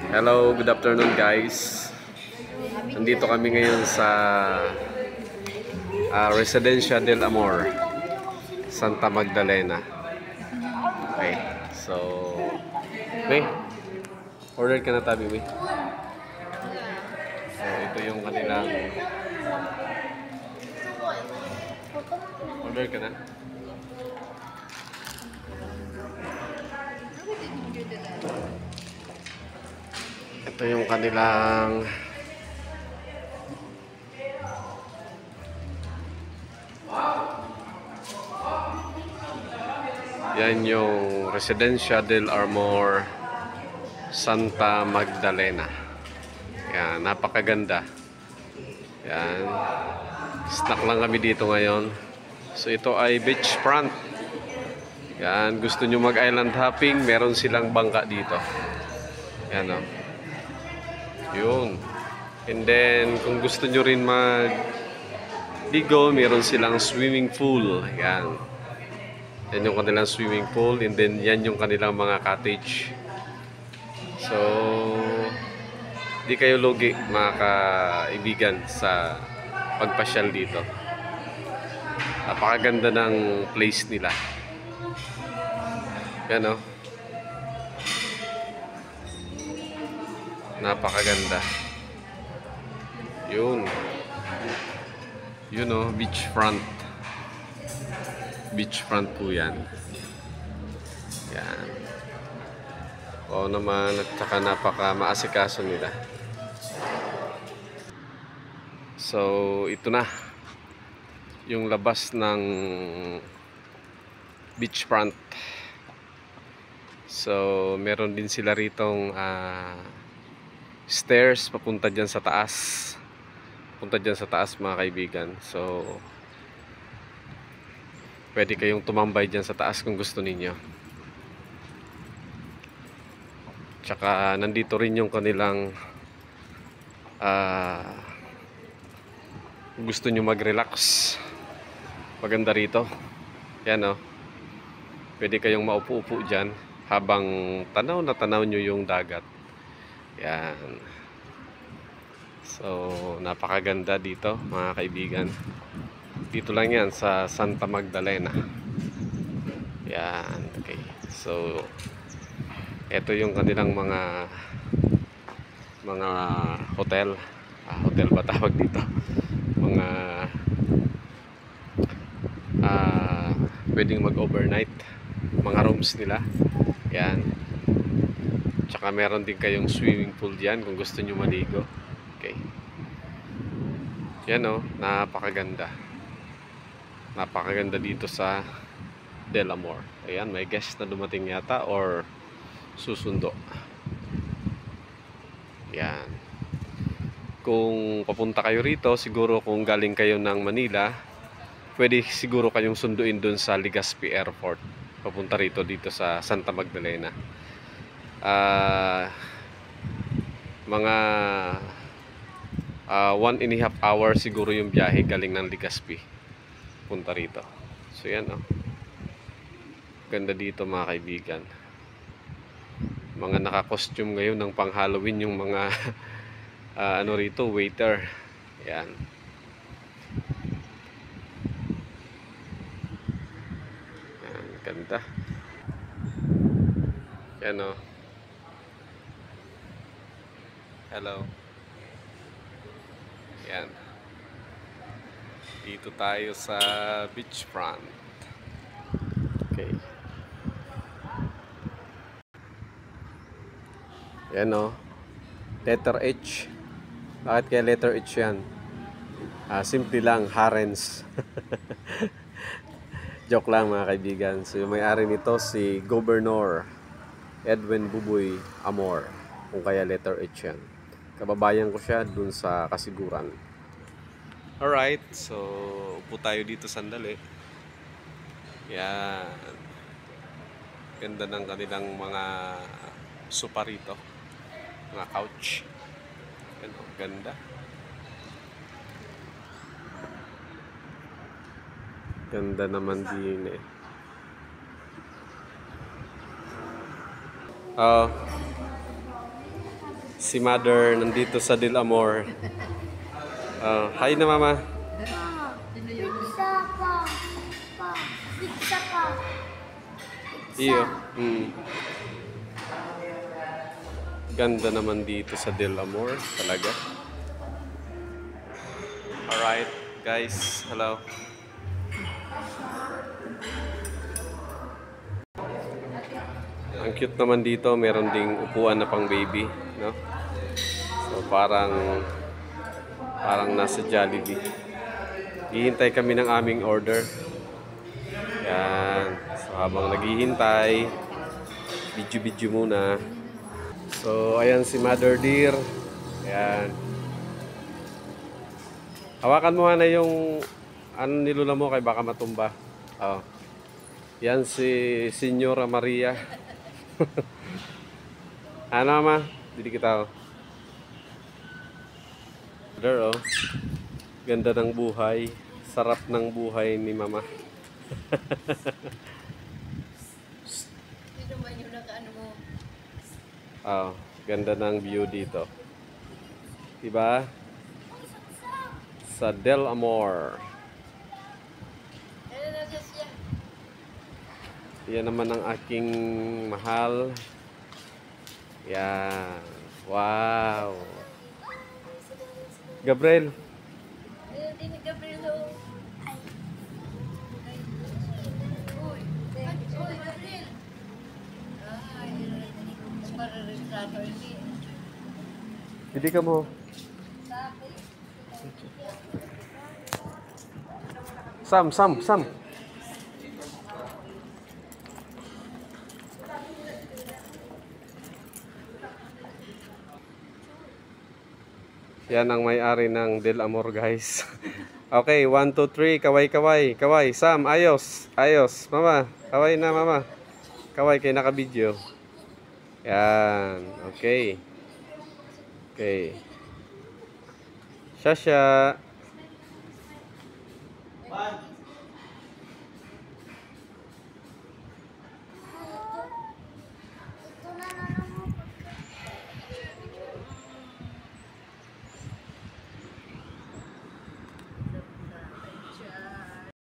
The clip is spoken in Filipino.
Hello, good afternoon guys. Nandito kami ngayon sa Residencia del Amor, Santa Magdalena. Okay, so May, order ka na tabi, May. So ito yung kanilang order ka na. Ito yung kanilang yan yung Residencia del Amor Santa Magdalena. Yan, napakaganda. Yan. Snack lang kami dito ngayon. So ito ay beachfront. Yan, gusto nyo mag-island hopping, meron silang bangka dito. Yan o. Yun. And then, kung gusto nyo rin mag-ligo, meron silang swimming pool. Yan. Yan yung kanilang swimming pool. And then, yan yung kanilang mga cottage. So, di kayo lugi, mga kaibigan, sa pagpasyal dito. Napakaganda ng place nila. Yan o. Napakaganda. Yun. Yun o, beachfront. Beachfront po yan. Yan. Oo naman, at saka napaka maasikaso nila. So, ito na. Yung labas ng beachfront. So, meron din sila ritong stairs papunta dyan sa taas. Punta dyan sa taas, mga kaibigan. So, pwede kayong tumambay dyan sa taas kung gusto ninyo. Tsaka nandito rin yung kanilang gusto nyo mag-relax. Maganda rito. Yan o. Pwede kayong maupo-upo dyan habang tanaw na tanaw nyo yung dagat. Yan. So, napakaganda dito, mga kaibigan. Dito lang yan sa Santa Magdalena. Yan. Okay. So, ito yung kanilang mga hotel. Hotel ba tawag dito? Mga pwedeng mag-overnight. Mga rooms nila. Yan. Tsaka meron din kayong swimming pool diyan kung gusto nyo maligo. Okay. Yan o, napakaganda. Napakaganda dito sa Del Amor. Ayan, may guest na dumating yata or susundo. Yan. Kung papunta kayo rito, siguro kung galing kayo ng Manila, pwede siguro kayong sunduin dun sa Legazpi Airport. Papunta rito dito sa Santa Magdalena. Mga 1.5 hours siguro yung biyahe galing ng Legazpi punta rito. So yan o. Ganda dito, mga kaibigan. Mga naka-costume ngayon ng pang Halloween yung mga ano rito, waiter. Yan. Yan, ganda. Yan o. Hello. Yan. Dito tayo sa beachfront. Okay. Yan o. Letter H. Bakit kaya letter H yan? Simple lang, Harens. Joke lang, mga kaibigan. So yung may-ari nito si Governor Edwin Buboy Amor. Kung kaya letter H yan. Kababayan ko siya dun sa Kasiguran. Alright, so upo tayo dito sandali. Yan. Ganda ng kanilang mga sopa rito. Mga couch. Yan, ganda. Ganda naman din eh. Si Mother nandito sa Del Amor. Hi na mama. Pizza pa. Pizza pa. Iyo. Ganda naman dito sa Del Amor talaga. Alright, guys. Hello. Ang cute naman dito. Meron ding upuan na pang baby, no? So parang nasa Jollibee. Hihintay kami ng aming order. Yan. So habang naghihintay, video-video muna. So ayan si Mother Dear. Ayan. Hawakan mo na yung nilula mo kay baka matumba. Oh. Yan si Senyora Maria. Ano ma? Dili kita oh. There oh. Ganda ng buhay. Sarap ng buhay ni mama. Sino man yung nakaano mo? Oh, ganda ng view dito. Diba? Sa Del Amor. Ano na siya? Yan naman ang aking mahal. Yan. Wow. Gabriel. Ayun din ni Gabriel. Uy, Gabriel. Para retrato ini. Hindi ka mo. Sam. Yan ang may-ari ng Del Amor, guys. Okay, 1, 2, 3, kaway. Sam, ayos. Mama, kaway na mama. Kaway kay naka-video. Yan, okay. Shasha.